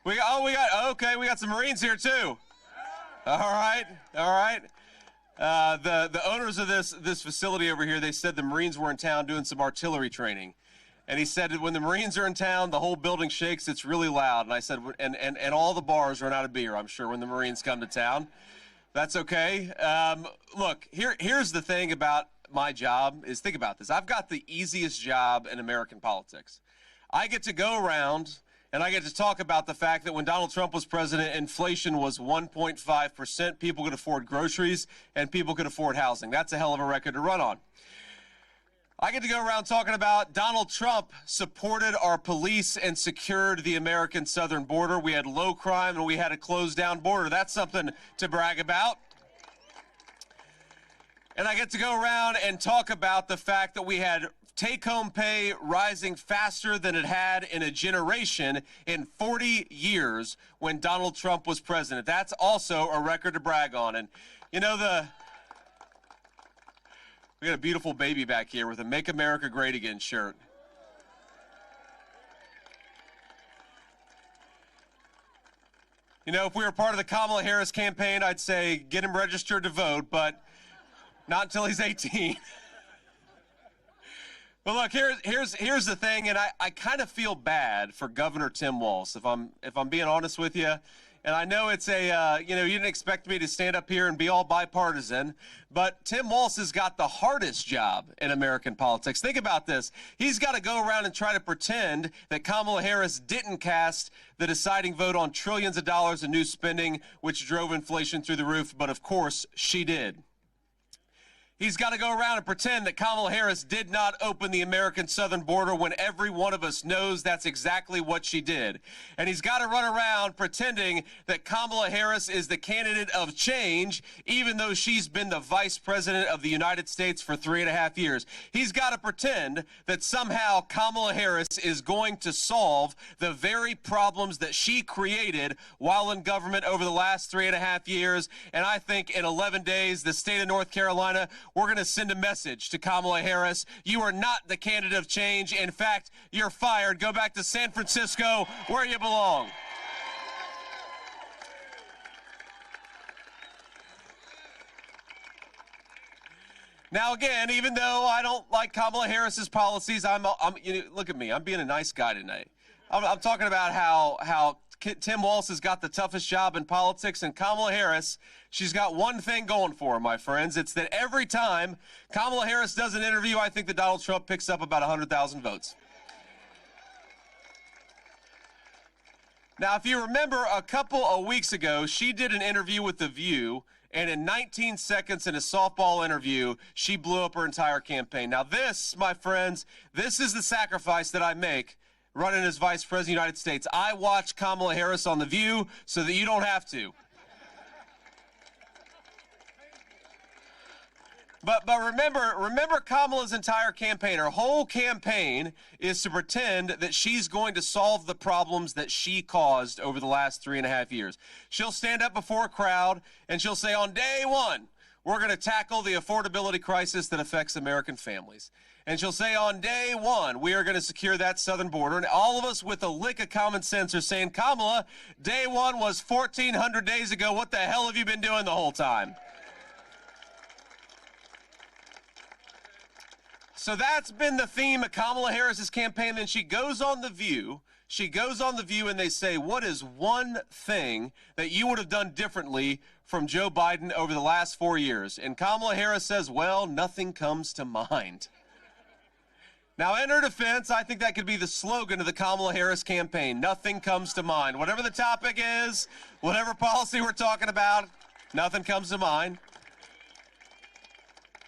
We got some Marines here too. All right. The owners of this facility over here, they said the Marines were in town doing some artillery training. And he said that when the Marines are in town, the whole building shakes. It's really loud. And I said, and all the bars run out of beer, I'm sure, when the Marines come to town. That's okay. Look, here's the thing about my job is, think about this. I've got the easiest job in American politics. I get to go around and I get to talk about the fact that when Donald Trump was president, inflation was 1.5%. People could afford groceries and people could afford housing. That's a hell of a record to run on. I get to go around talking about Donald Trump supported our police and secured the American southern border. We had low crime and we had a closed down border. That's something to brag about. And I get to go around and talk about the fact that we had take-home pay rising faster than it had in a generation in 40 years when Donald Trump was president. That's also a record to brag on. And, you know, we got a beautiful baby back here with a Make America Great Again shirt. You know, if we were part of the Kamala Harris campaign, I'd say get him registered to vote, but not until he's 18. But look, here's the thing, and I kind of feel bad for Governor Tim Walz, if I'm being honest with you. And I know it's you didn't expect me to stand up here and be all bipartisan, but Tim Walz has got the hardest job in American politics. Think about this. He's got to go around and try to pretend that Kamala Harris didn't cast the deciding vote on trillions of dollars in new spending, which drove inflation through the roof, but of course she did. He's got to go around and pretend that Kamala Harris did not open the American southern border when every one of us knows that's exactly what she did. And he's got to run around pretending that Kamala Harris is the candidate of change, even though she's been the vice president of the United States for 3.5 years. He's got to pretend that somehow Kamala Harris is going to solve the very problems that she created while in government over the last 3.5 years. And I think in 11 days, the state of North Carolina, we're going to send a message to Kamala Harris. You are not the candidate of change. In fact, you're fired. Go back to San Francisco where you belong. Now, again, even though I don't like Kamala Harris's policies, look at me. I'm being a nice guy tonight. I'm talking about how Tim Walz has got the toughest job in politics, and Kamala Harris, she's got one thing going for her, my friends. It's that every time Kamala Harris does an interview, I think that Donald Trump picks up about 100,000 votes. Now, if you remember, a couple of weeks ago, she did an interview with The View, and in 19 seconds in a softball interview, she blew up her entire campaign. Now this, my friends, this is the sacrifice that I make running as Vice President of the United States. I watch Kamala Harris on The View so that you don't have to. But remember Kamala's entire campaign. Her whole campaign is to pretend that she's going to solve the problems that she caused over the last 3.5 years. She'll stand up before a crowd and she'll say, on day one, we're going to tackle the affordability crisis that affects American families. And she'll say, on day one, we are going to secure that southern border. And all of us with a lick of common sense are saying, Kamala, day one was 1,400 days ago. What the hell have you been doing the whole time? So that's been the theme of Kamala Harris's campaign. Then she goes on The View. And they say, what is one thing that you would have done differently from Joe Biden over the last 4 years? And Kamala Harris says, well, nothing comes to mind. Now, in her defense, I think that could be the slogan of the Kamala Harris campaign. Nothing comes to mind. Whatever the topic is, whatever policy we're talking about, nothing comes to mind.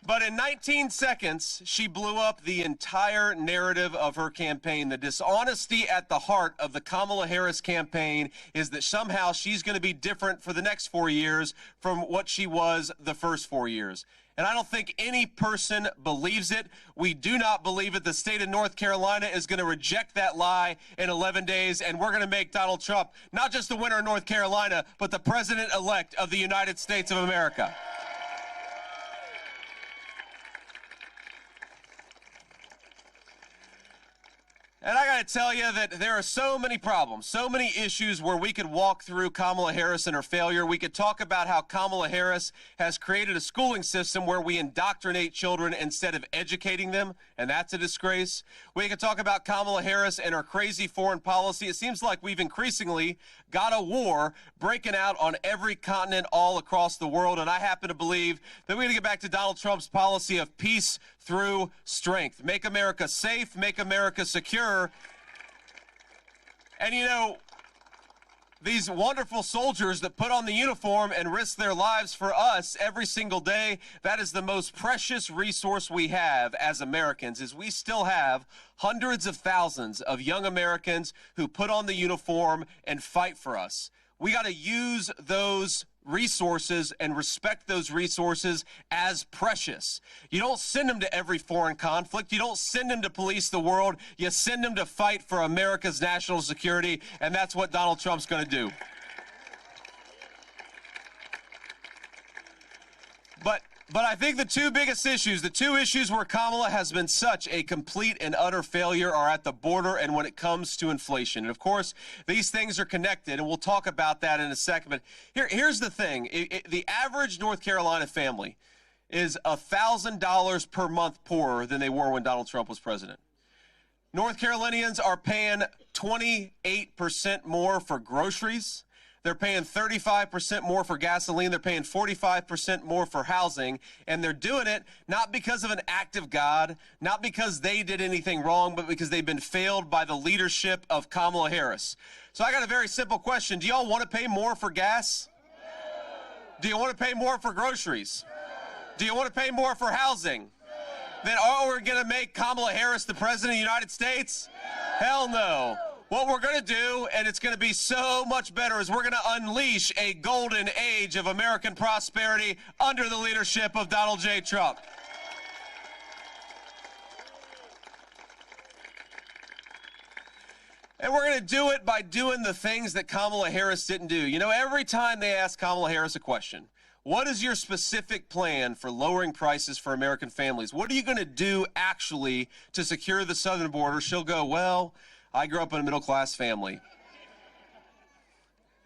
But in 19 seconds, she blew up the entire narrative of her campaign. The dishonesty at the heart of the Kamala Harris campaign is that somehow she's going to be different for the next 4 years from what she was the first 4 years. And I don't think any person believes it. We do not believe it. The state of North Carolina is going to reject that lie in 11 days, and we're going to make Donald Trump not just the winner of North Carolina, but the president-elect of the United States of America. And I got to tell you that there are so many problems, so many issues where we could walk through Kamala Harris and her failure. We could talk about how Kamala Harris has created a schooling system where we indoctrinate children instead of educating them, and that's a disgrace. We could talk about Kamala Harris and her crazy foreign policy. It seems like we've increasingly got a war breaking out on every continent all across the world, and I happen to believe that we're going to get back to Donald Trump's policy of peace through strength. Make America safe, make America secure. And you know, these wonderful soldiers that put on the uniform and risk their lives for us every single day, that is the most precious resource we have as Americans, is we still have hundreds of thousands of young Americans who put on the uniform and fight for us. We got to use those resources and respect those resources as precious. You don't send them to every foreign conflict. You don't send them to police the world. You send them to fight for America's national security, and that's what Donald Trump's going to do. But I think the two biggest issues, the two issues where Kamala has been such a complete and utter failure, are at the border and when it comes to inflation. And of course, these things are connected, and we'll talk about that in a second. But here's the thing. The average North Carolina family is $1,000 per month poorer than they were when Donald Trump was president. North Carolinians are paying 28% more for groceries. They're paying 35% more for gasoline. They're paying 45% more for housing. And they're doing it not because of an act of God, not because they did anything wrong, but because they've been failed by the leadership of Kamala Harris. So I got a very simple question. Do y'all want to pay more for gas? Do you want to pay more for groceries? Do you want to pay more for housing? Then are we going to make Kamala Harris the president of the United States? Hell no. What we're going to do, and it's going to be so much better, is we're going to unleash a golden age of American prosperity under the leadership of Donald J. Trump. And we're going to do it by doing the things that Kamala Harris didn't do. You know, every time they ask Kamala Harris a question, what is your specific plan for lowering prices for American families? What are you going to do actually to secure the southern border? She'll go, well, I grew up in a middle-class family.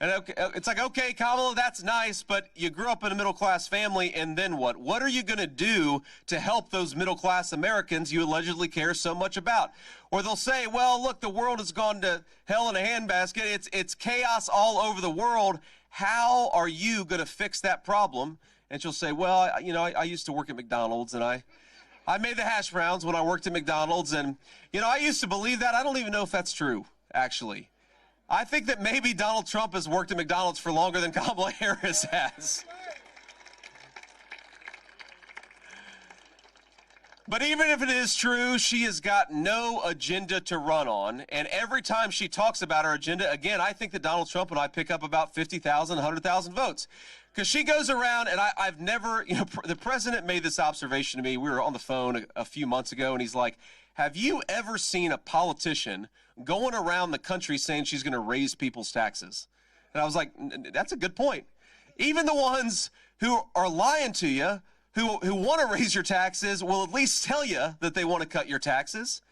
And it's like, okay, Kamala, that's nice, but you grew up in a middle-class family, and then what? What are you going to do to help those middle-class Americans you allegedly care so much about? Or they'll say, well, look, the world has gone to hell in a handbasket. It's chaos all over the world. How are you going to fix that problem? And she'll say, well, I used to work at McDonald's, and I made the hash browns when I worked at McDonald's, and, I used to believe that. I don't even know if that's true, actually. I think that maybe Donald Trump has worked at McDonald's for longer than Kamala Harris has. But even if it is true, she has got no agenda to run on, and every time she talks about her agenda, again, I think that Donald Trump and I pick up about 50,000, 100,000 votes. Because she goes around, and I've never, the president made this observation to me. We were on the phone a few months ago, and he's like, have you ever seen a politician going around the country saying she's going to raise people's taxes? And I was like, that's a good point. Even the ones who are lying to you, who want to raise your taxes, will at least tell you that they want to cut your taxes.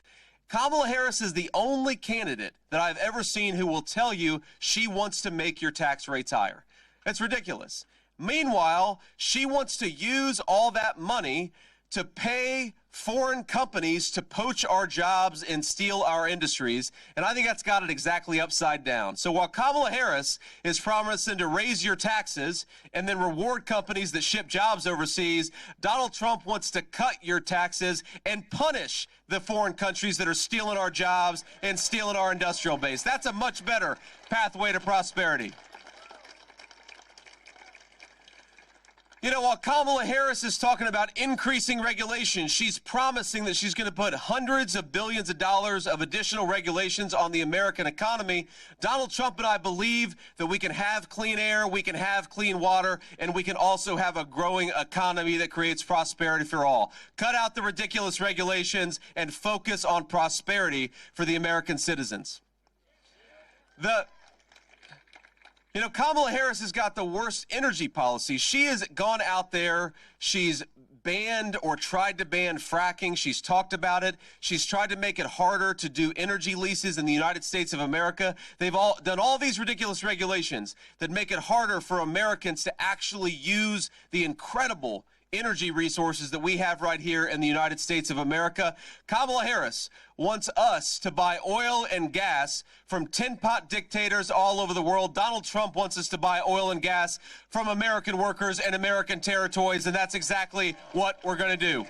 Kamala Harris is the only candidate that I've ever seen who will tell you she wants to make your tax rates higher. That's ridiculous. Meanwhile, she wants to use all that money to pay foreign companies to poach our jobs and steal our industries, and I think that's got it exactly upside down. So while Kamala Harris is promising to raise your taxes and then reward companies that ship jobs overseas, Donald Trump wants to cut your taxes and punish the foreign countries that are stealing our jobs and stealing our industrial base. That's a much better pathway to prosperity. While Kamala Harris is talking about increasing regulation, she's promising that she's going to put hundreds of billions of dollars of additional regulations on the American economy. Donald Trump and I believe that we can have clean air, we can have clean water, and we can also have a growing economy that creates prosperity for all. Cut out the ridiculous regulations and focus on prosperity for the American citizens. Kamala Harris has got the worst energy policy. She has gone out there, she's banned or tried to ban fracking. She's talked about it. She's tried to make it harder to do energy leases in the United States of America. They've all done all these ridiculous regulations that make it harder for Americans to actually use the incredible energy resources that we have right here in the United States of America. Kamala Harris wants us to buy oil and gas from tin pot dictators all over the world. Donald Trump wants us to buy oil and gas from American workers and American territories, and that's exactly what we're going to do.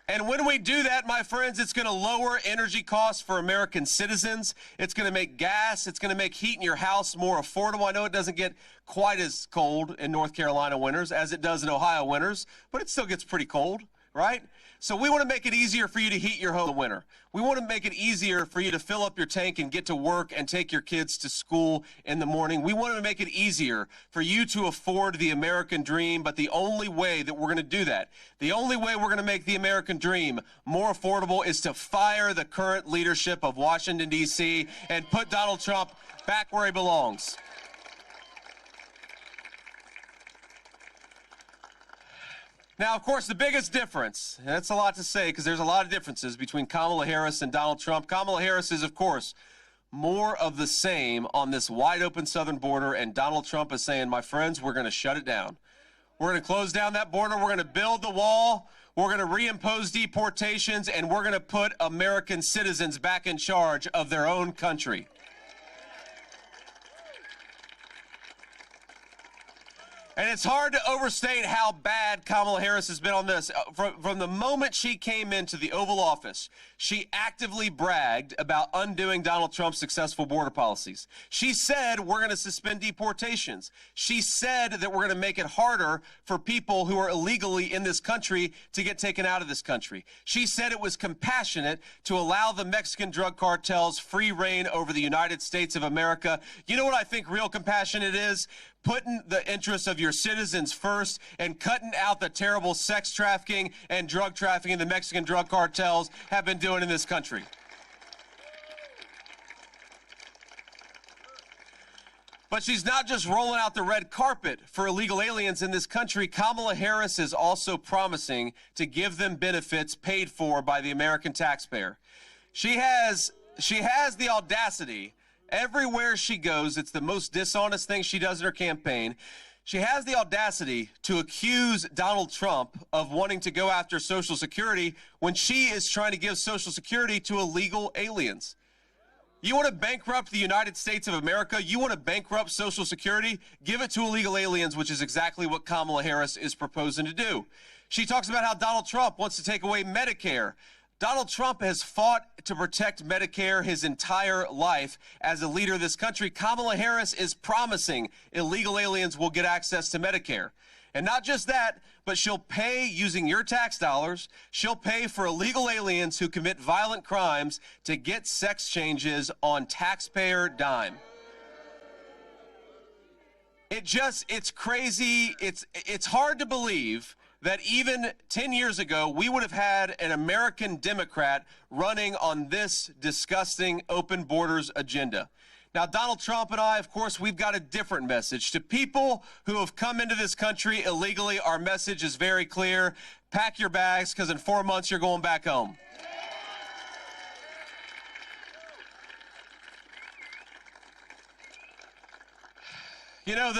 And when we do that, my friends, it's going to lower energy costs for American citizens. It's going to make gas, it's going to make heat in your house more affordable. I know it doesn't get quite as cold in North Carolina winters as it does in Ohio winters, but it still gets pretty cold, right? So we want to make it easier for you to heat your home in the winter. We want to make it easier for you to fill up your tank and get to work and take your kids to school in the morning. We want to make it easier for you to afford the American dream, but the only way that we're going to do that, the only way we're going to make the American dream more affordable is to fire the current leadership of Washington, D.C. and put Donald Trump back where he belongs. Now, of course, the biggest difference, and that's a lot to say because there's a lot of differences between Kamala Harris and Donald Trump. Kamala Harris is, of course, more of the same on this wide open southern border, and Donald Trump is saying, my friends, we're going to shut it down. We're going to close down that border. We're going to build the wall. We're going to reimpose deportations, and we're going to put American citizens back in charge of their own country. And it's hard to overstate how bad Kamala Harris has been on this. From the moment she came into the Oval Office, she actively bragged about undoing Donald Trump's successful border policies. She said, we're going to suspend deportations. She said that we're going to make it harder for people who are illegally in this country to get taken out of this country. She said it was compassionate to allow the Mexican drug cartels free reign over the United States of America. You know what I think real compassionate is? Putting the interests of your citizens first and cutting out the terrible sex trafficking and drug trafficking the Mexican drug cartels have been doing in this country. But she's not just rolling out the red carpet for illegal aliens in this country. Kamala Harris is also promising to give them benefits paid for by the American taxpayer. She has the audacity. Everywhere she goes, it's the most dishonest thing she does in her campaign. She has the audacity to accuse Donald Trump of wanting to go after Social Security when she is trying to give Social Security to illegal aliens. You want to bankrupt the United States of America? You want to bankrupt Social Security? Give it to illegal aliens, which is exactly what Kamala Harris is proposing to do. She talks about how Donald Trump wants to take away Medicare. Donald Trump has fought to protect Medicare his entire life as a leader of this country. Kamala Harris is promising illegal aliens will get access to Medicare. And not just that, but she'll pay using your tax dollars. She'll pay for illegal aliens who commit violent crimes to get sex changes on taxpayer dime. It's crazy. It's hard to believe that even 10 years ago, we would have had an American Democrat running on this disgusting open borders agenda. Now, Donald Trump and I, of course, we've got a different message. To people who have come into this country illegally, our message is very clear. Pack your bags, because in 4 months, you're going back home. You know,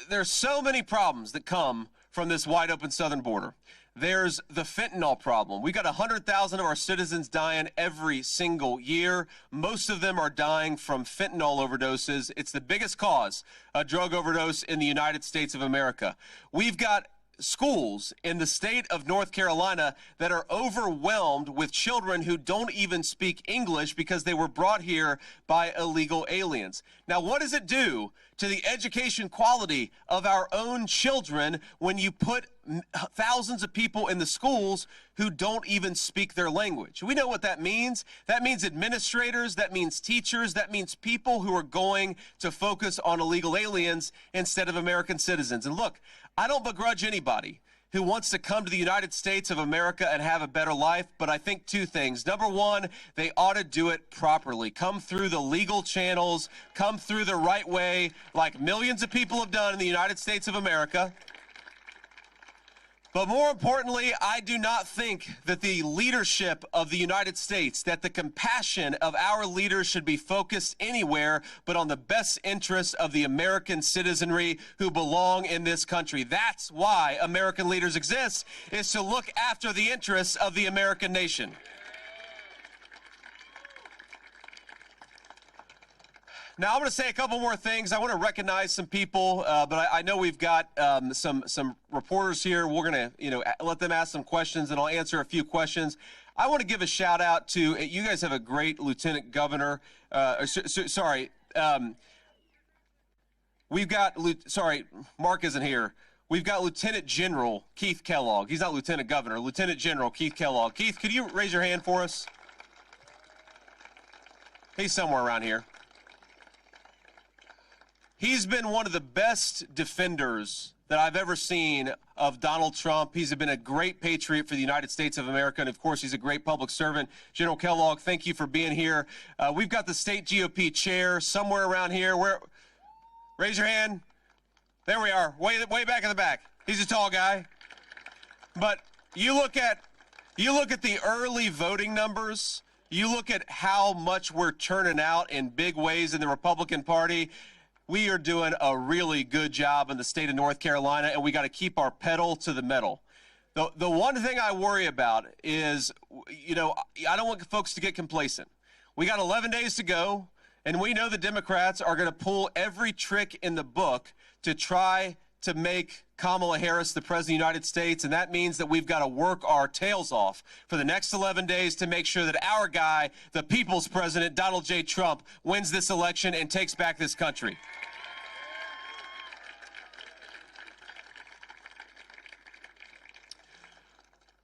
there's so many problems that come from this wide open southern border. There's the fentanyl problem. We got 100,000 of our citizens dying every single year. Most of them are dying from fentanyl overdoses. It's the biggest cause of drug overdose in the United States of America. We've got schools in the state of North Carolina that are overwhelmed with children who don't even speak English because they were brought here by illegal aliens. Now, what does it do to the education quality of our own children when you put thousands of people in the schools who don't even speak their language? We know what that means. That means administrators, that means teachers, that means people who are going to focus on illegal aliens instead of American citizens. And look, I don't begrudge anybody who wants to come to the United States of America and have a better life, but I think two things. Number one, they ought to do it properly. Come through the legal channels, come through the right way, like millions of people have done in the United States of America. But more importantly, I do not think that the leadership of the United States, that the compassion of our leaders should be focused anywhere but on the best interests of the American citizenry who belong in this country. That's why American leaders exist, is to look after the interests of the American nation. Now, I'm going to say a couple more things. I want to recognize some people, but I know we've got some reporters here. We're going to, let them ask some questions, and I'll answer a few questions. I want to give a shout out to you guys. Have a great lieutenant governor. We've got. Sorry, Mark isn't here. We've got Lieutenant General Keith Kellogg. He's not Lieutenant Governor. Lieutenant General Keith Kellogg. Keith, could you raise your hand for us? He's somewhere around here. He's been one of the best defenders that I've ever seen of Donald Trump. He's been a great patriot for the United States of America, and of course, he's a great public servant. General Kellogg, thank you for being here. We've got the state GOP chair somewhere around here. Raise your hand. There we are, way back in the back. He's a tall guy. But you look at the early voting numbers. You look at how much we're turning out in big ways in the Republican Party. We are doing a really good job in the state of North Carolina, and we got to keep our pedal to the metal. The one thing I worry about is, I don't want folks to get complacent. We got 11 days to go, and we know the Democrats are going to pull every trick in the book to try to make Kamala Harris the President of the United States, and that means that we've got to work our tails off for the next 11 days to make sure that our guy, the people's president, Donald J. Trump, wins this election and takes back this country.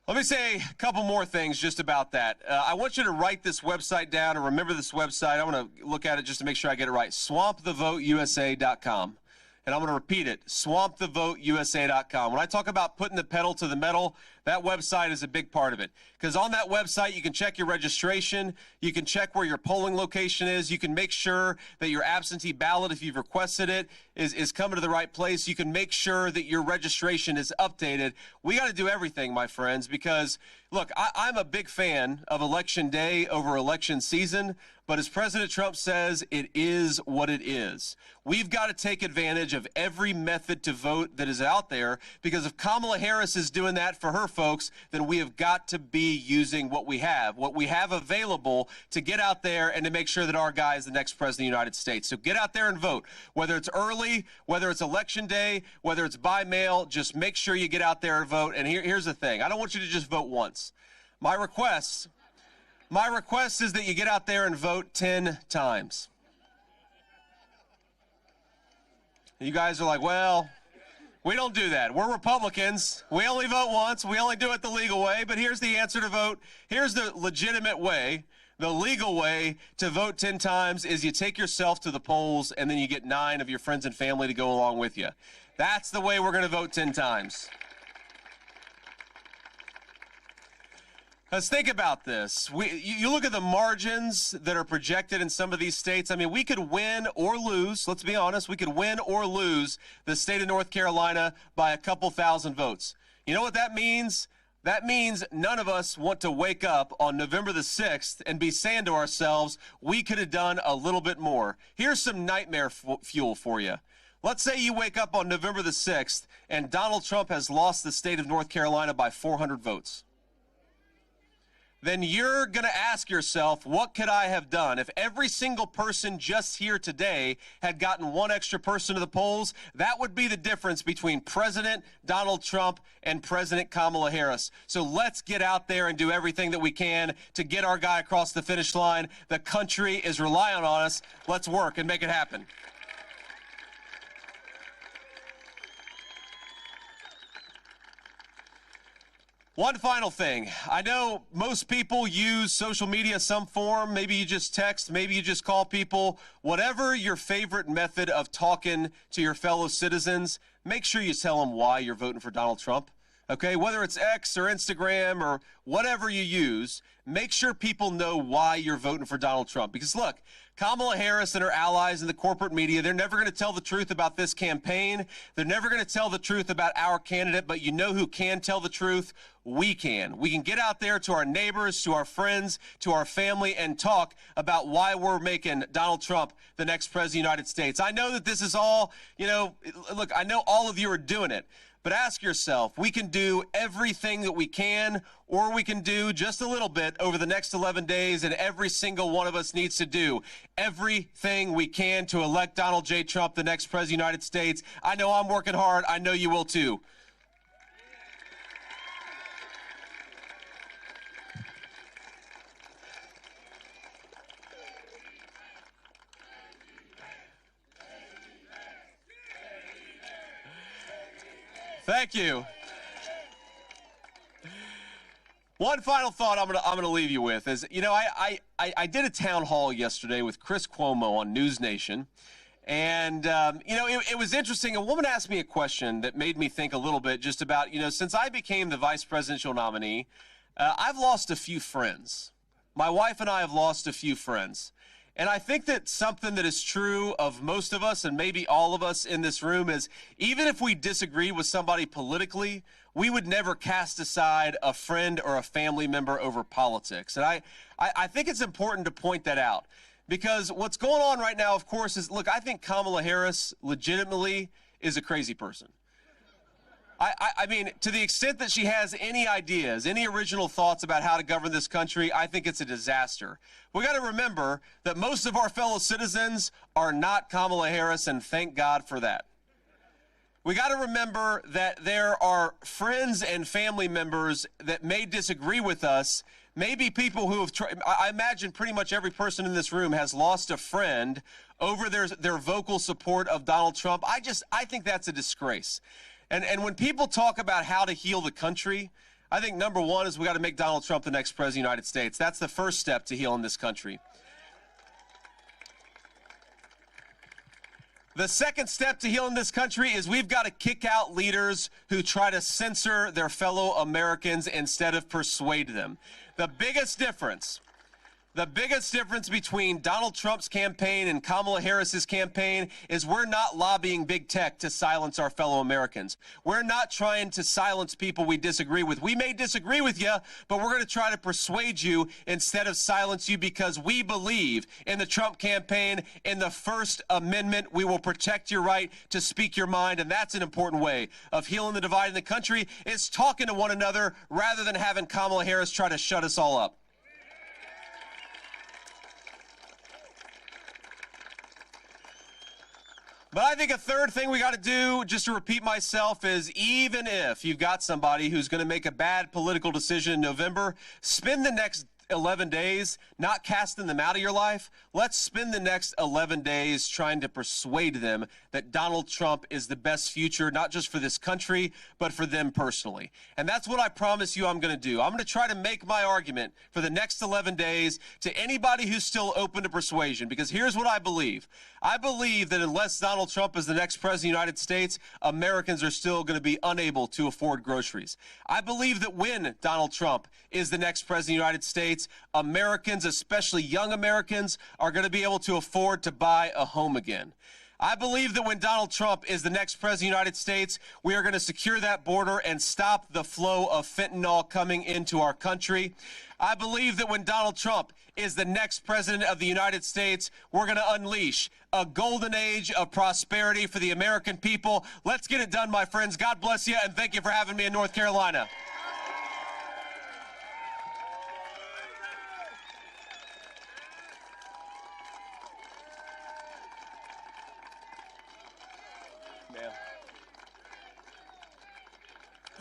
Let me say a couple more things just about that. I want you to write this website down and remember this website. I want to look at it just to make sure I get it right. swampthevoteusa.com. And I'm going to repeat it, swampthevoteusa.com. When I talk about putting the pedal to the metal, that website is a big part of it. Because on that website, you can check your registration, you can check where your polling location is, you can make sure that your absentee ballot, if you've requested it, is coming to the right place. You can make sure that your registration is updated. We got to do everything, my friends, because, look, I'm a big fan of Election Day over election season, but as President Trump says, it is what it is. We've got to take advantage of every method to vote that is out there, because if Kamala Harris is doing that for her folks, then we have got to be using what we have available to get out there and to make sure that our guy is the next president of the United States. So get out there and vote. Whether it's early, whether it's election day, whether it's by mail, just make sure you get out there and vote. And here's the thing. I don't want you to just vote once. My request is that you get out there and vote 10 times. You guys are like, well, we don't do that. We're Republicans. We only vote once. We only do it the legal way. But here's the answer to vote. Here's the legitimate way. The legal way to vote 10 times is you take yourself to the polls and then you get 9 of your friends and family to go along with you. That's the way we're going to vote 10 times. Let's think about this. You look at the margins that are projected in some of these states. I mean, we could win or lose. Let's be honest. We could win or lose the state of North Carolina by a couple thousand votes. You know what that means? That means none of us want to wake up on November the 6th and be saying to ourselves, we could have done a little bit more. Here's some nightmare fuel for you. Let's say you wake up on November the 6th and Donald Trump has lost the state of North Carolina by 400 votes. Then you're going to ask yourself, what could I have done? If every single person just here today had gotten one extra person to the polls, that would be the difference between President Donald Trump and President Kamala Harris. So let's get out there and do everything that we can to get our guy across the finish line. The country is relying on us. Let's work and make it happen. One final thing. I know most people use social media some form. Maybe you just text, maybe you just call people. Whatever your favorite method of talking to your fellow citizens, make sure you tell them why you're voting for Donald Trump. Okay, whether it's X or Instagram or whatever you use, make sure people know why you're voting for Donald Trump. Because look, Kamala Harris and her allies in the corporate media, they're never going to tell the truth about this campaign. They're never going to tell the truth about our candidate, but you know who can tell the truth? We can. We can get out there to our neighbors, to our friends, to our family, and talk about why we're making Donald Trump the next president of the United States. I know that this is all, look, I know all of you are doing it. But ask yourself, we can do everything that we can, or we can do just a little bit over the next 11 days, and every single one of us needs to do everything we can to elect Donald J. Trump the next president of the United States. I know I'm working hard. I know you will too. Thank you. One final thought I'm gonna leave you with is, I did a town hall yesterday with Chris Cuomo on News Nation, and it was interesting. A woman asked me a question that made me think a little bit just about, since I became the vice presidential nominee, I've lost a few friends. My wife and I have lost a few friends. And I think that something that is true of most of us, and maybe all of us in this room, is even if we disagree with somebody politically, we would never cast aside a friend or a family member over politics. And I think it's important to point that out, because what's going on right now, of course, is, look, I think Kamala Harris legitimately is a crazy person. I mean, to the extent that she has any ideas, any original thoughts about how to govern this country, I think it's a disaster. We got to remember that most of our fellow citizens are not Kamala Harris, and thank God for that. We got to remember that there are friends and family members that may disagree with us. Maybe people who have I imagine pretty much every person in this room has lost a friend over their vocal support of Donald Trump. I think that's a disgrace. And when people talk about how to heal the country, I think number one is we got to make Donald Trump the next president of the United States. That's the first step to healing this country. The second step to healing this country is we've got to kick out leaders who try to censor their fellow Americans instead of persuade them. The biggest difference between Donald Trump's campaign and Kamala Harris's campaign is we're not lobbying big tech to silence our fellow Americans. We're not trying to silence people we disagree with. We may disagree with you, but we're going to try to persuade you instead of silence you, because we believe in the Trump campaign, in the First Amendment. We will protect your right to speak your mind, and that's an important way of healing the divide in the country, is talking to one another rather than having Kamala Harris try to shut us all up. But I think a third thing we got to do, just to repeat myself, is even if you've got somebody who's going to make a bad political decision in November, spend the next 11 days not casting them out of your life. Let's spend the next 11 days trying to persuade them that Donald Trump is the best future, not just for this country, but for them personally. And that's what I promise you I'm going to do. I'm going to try to make my argument for the next 11 days to anybody who's still open to persuasion, because here's what I believe. I believe that unless Donald Trump is the next president of the United States, Americans are still going to be unable to afford groceries. I believe that when Donald Trump is the next president of the United States, Americans, especially young Americans, are going to be able to afford to buy a home again. I believe that when Donald Trump is the next president of the United States, we are going to secure that border and stop the flow of fentanyl coming into our country. I believe that when Donald Trump is the next president of the United States, we're going to unleash a golden age of prosperity for the American people. Let's get it done, my friends. God bless you, and thank you for having me in North Carolina.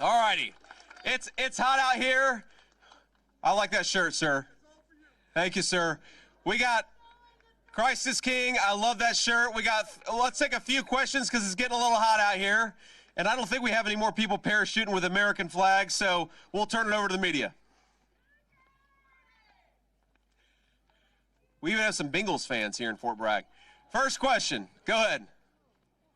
All righty. It's hot out here. I like that shirt, sir. Thank you, sir. We got Christ is King. I love that shirt. Let's take a few questions because it's getting a little hot out here. And I don't think we have any more people parachuting with American flags, so we'll turn it over to the media. We even have some Bengals fans here in Fort Bragg. First question. Go ahead.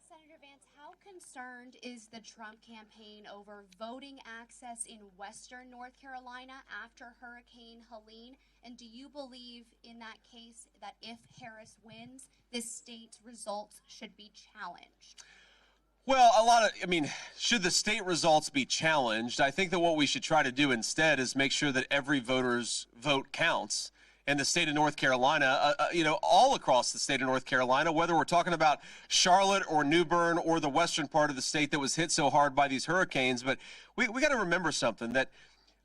Senator Vance, how concerned concerned is the Trump campaign over voting access in Western North Carolina after Hurricane Helene? And do you believe in that case that if Harris wins, this state's results should be challenged? Well, should the state results be challenged? I think that what we should try to do instead is make sure that every voter's vote counts. In the state of North Carolina, all across the state of North Carolina, whether we're talking about Charlotte or New Bern or the western part of the state that was hit so hard by these hurricanes. But we got to remember something, that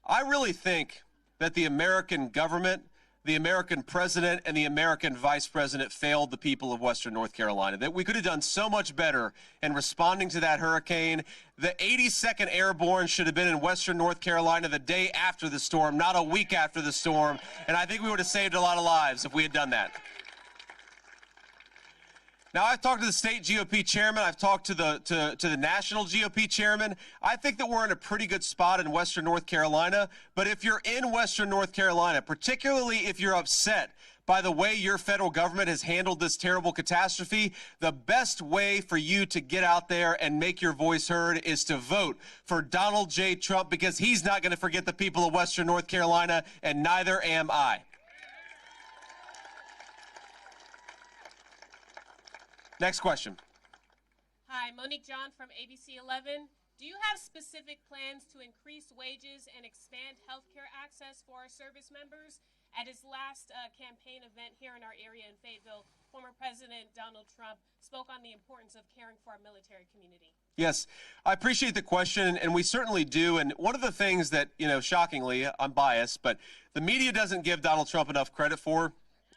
I really think that the American government, the American president, and the American vice president failed the people of Western North Carolina, that we could have done so much better in responding to that hurricane. The 82nd Airborne should have been in Western North Carolina the day after the storm, not a week after the storm. And I think we would have saved a lot of lives if we had done that. Now, I've talked to the state GOP chairman. I've talked to the national GOP chairman. I think that we're in a pretty good spot in Western North Carolina. But if you're in Western North Carolina, particularly if you're upset by the way your federal government has handled this terrible catastrophe, the best way for you to get out there and make your voice heard is to vote for Donald J. Trump, because he's not going to forget the people of Western North Carolina, and neither am I. Next question. Hi, Monique John from ABC 11. Do you have specific plans to increase wages and expand healthcare access for our service members? At his last campaign event here in our area in Fayetteville, former President Donald Trump spoke on the importance of caring for our military community. Yes, I appreciate the question, and we certainly do. And one of the things that, shockingly, I'm biased, but the media doesn't give Donald Trump enough credit for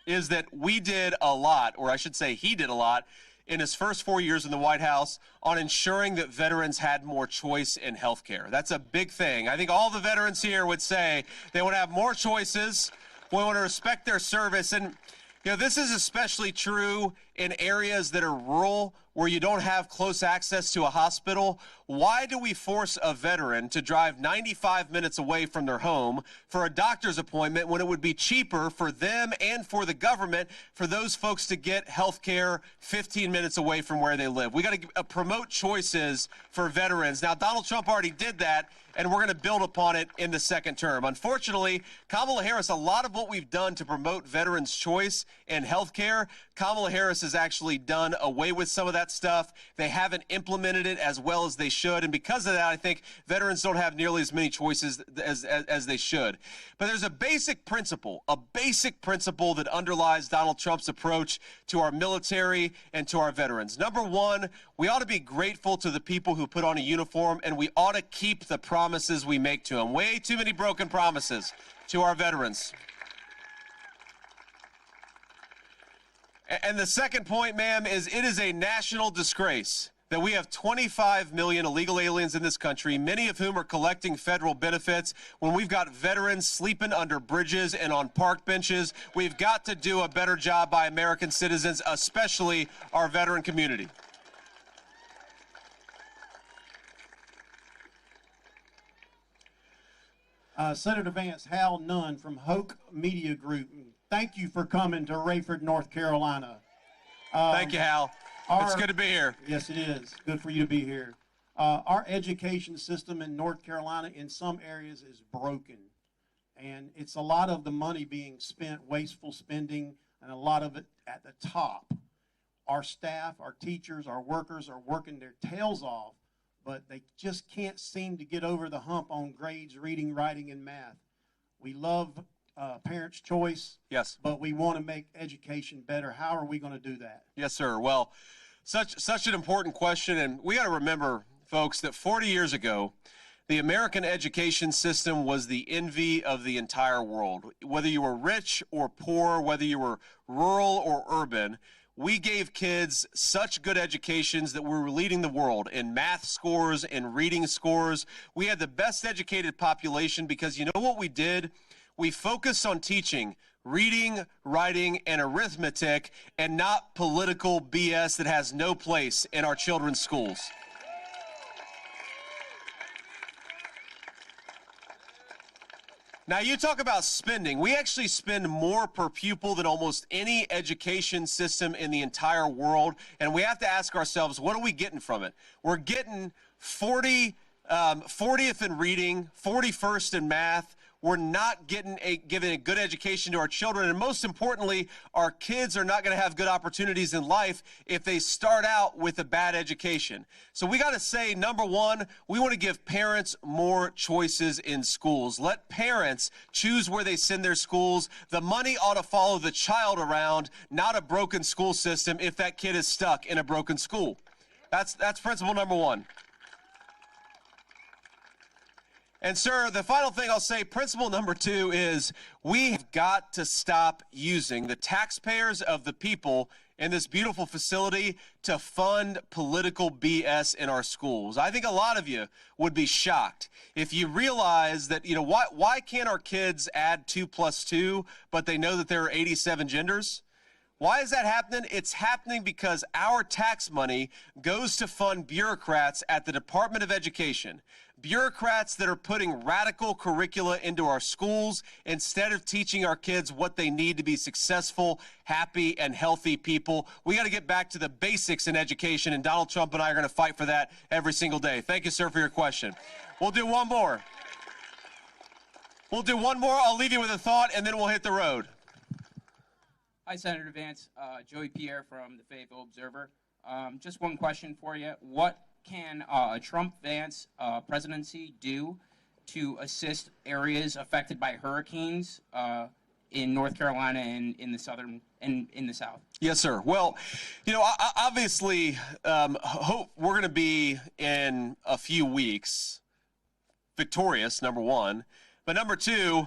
is that we did a lot, or I should say he did a lot, in his first 4 years in the White House on ensuring that veterans had more choice in health care. That's a big thing. I think all the veterans here would say they want to have more choices. We want to respect their service. And, this is especially true in areas that are rural, where you don't have close access to a hospital. Why do we force a veteran to drive 95 minutes away from their home for a doctor's appointment when it would be cheaper for them and for the government for those folks to get health care 15 minutes away from where they live? We got to promote choices for veterans. Now, Donald Trump already did that, and we're going to build upon it in the second term. Unfortunately, Kamala Harris, a lot of what we've done to promote veterans' choice in health care, Kamala Harris has actually done away with some of that stuff. They haven't implemented it as well as they should, and because of that, I think veterans don't have nearly as many choices as they should. But there's a basic principle that underlies Donald Trump's approach to our military and to our veterans. Number one, we ought to be grateful to the people who put on a uniform, and we ought to keep the promises we make to them. Way too many broken promises to our veterans. And the second point, ma'am, is it is a national disgrace that we have 25 million illegal aliens in this country, many of whom are collecting federal benefits, when we've got veterans sleeping under bridges and on park benches. We've got to do a better job by American citizens, especially our veteran community. Senator Vance, Hal Nunn from Hoke Media Group. Thank you for coming to Raeford, North Carolina. Thank you, Hal. It's good to be here. Yes, it is. Good for you to be here. Our education system in North Carolina in some areas is broken. And it's a lot of the money being spent, wasteful spending, and a lot of it at the top. Our staff, our teachers, our workers are working their tails off, but they just can't seem to get over the hump on grades, reading, writing, and math. We love parents' choice, yes, but we want to make education better. How are we going to do that? Yes, sir. Well, such an important question, and we got to remember, folks, that 40 years ago, the American education system was the envy of the entire world. Whether you were rich or poor, whether you were rural or urban, we gave kids such good educations that we were leading the world in math scores, in reading scores. We had the best educated population because you know what we did? We focused on teaching reading, writing, and arithmetic, and not political BS that has no place in our children's schools. Now, you talk about spending. We actually spend more per pupil than almost any education system in the entire world. And we have to ask ourselves, what are we getting from it? We're getting 40th in reading, 41st in math. We're not giving a good education to our children. And most importantly, our kids are not going to have good opportunities in life if they start out with a bad education. So we got to say, number one, we want to give parents more choices in schools. Let parents choose where they send their schools. The money ought to follow the child around, not a broken school system if that kid is stuck in a broken school. That's principle number one. And, sir, the final thing I'll say, principle number two is we've got to stop using the taxpayers of the people in this beautiful facility to fund political BS in our schools. I think a lot of you would be shocked if you realize that, you know, why can't our kids add 2 + 2, but they know that there are 87 genders? Why is that happening? It's happening because our tax money goes to fund bureaucrats at the Department of Education. Bureaucrats that are putting radical curricula into our schools instead of teaching our kids what they need to be successful, happy, and healthy people. We got to get back to the basics in education, and Donald Trump and I are going to fight for that every single day. Thank you, sir, for your question. We'll do one more. I'll leave you with a thought, and then we'll hit the road. Hi, Senator Vance. Joey Pierre from the Fayetteville Observer. Just one question for you. What can a Trump-Vance presidency do to assist areas affected by hurricanes in North Carolina and in the South? Yes, sir. Well, you know, obviously, hope we're going to be in a few weeks victorious, number one, but number two,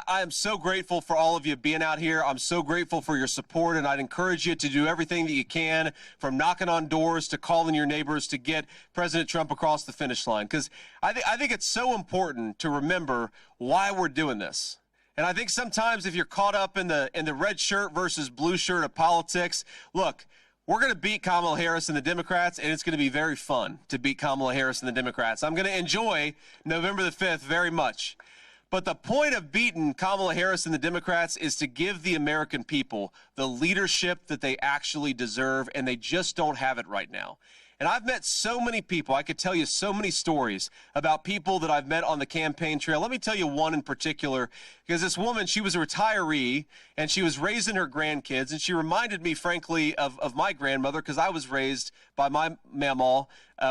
I am so grateful for all of you being out here. I'm so grateful for your support, and I'd encourage you to do everything that you can, from knocking on doors to calling your neighbors, to get President Trump across the finish line. Because I think it's so important to remember why we're doing this. And I think sometimes if you're caught up in the red shirt versus blue shirt of politics, look, we're going to beat Kamala Harris and the Democrats, and it's going to be very fun to beat Kamala Harris and the Democrats. I'm going to enjoy November the 5th very much. But the point of beating Kamala Harris and the Democrats is to give the American people the leadership that they actually deserve, and they just don't have it right now. And I've met so many people. I could tell you so many stories about people that I've met on the campaign trail. Let me tell you one in particular, because this woman, she was a retiree, and she was raising her grandkids, and she reminded me, frankly, of my grandmother, because I was raised by my mamaw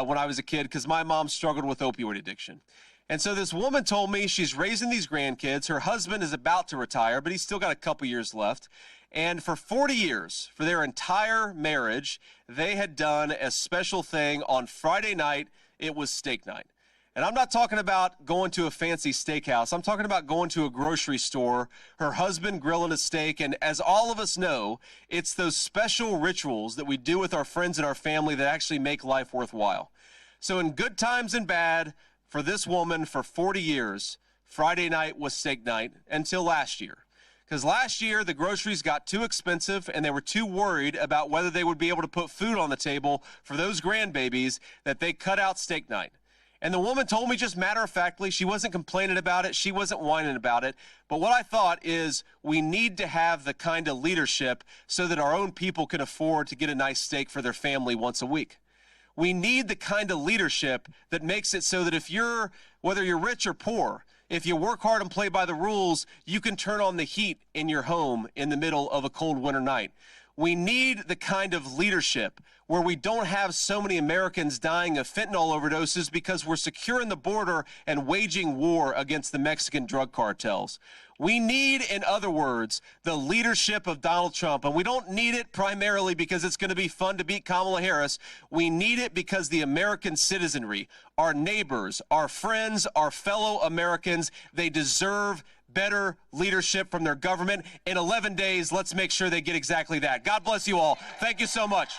when I was a kid, because my mom struggled with opioid addiction. And so this woman told me she's raising these grandkids. Her husband is about to retire, but he's still got a couple years left. And for 40 years, for their entire marriage, they had done a special thing on Friday night. It was steak night. And I'm not talking about going to a fancy steakhouse. I'm talking about going to a grocery store, her husband grilling a steak. And as all of us know, it's those special rituals that we do with our friends and our family that actually make life worthwhile. So in good times and bad, for this woman, for 40 years, Friday night was steak night until last year. Because last year, the groceries got too expensive, and they were too worried about whether they would be able to put food on the table for those grandbabies that they cut out steak night. And the woman told me just matter-of-factly, she wasn't complaining about it, she wasn't whining about it, but what I thought is we need to have the kind of leadership so that our own people can afford to get a nice steak for their family once a week. We need the kind of leadership that makes it so that whether you're rich or poor, if you work hard and play by the rules, you can turn on the heat in your home in the middle of a cold winter night. We need the kind of leadership where we don't have so many Americans dying of fentanyl overdoses because we're securing the border and waging war against the Mexican drug cartels. We need, in other words, the leadership of Donald Trump, and we don't need it primarily because it's going to be fun to beat Kamala Harris. We need it because the American citizenry, our neighbors, our friends, our fellow Americans, they deserve better leadership from their government. In 11 days, let's make sure they get exactly that. God bless you all. Thank you so much.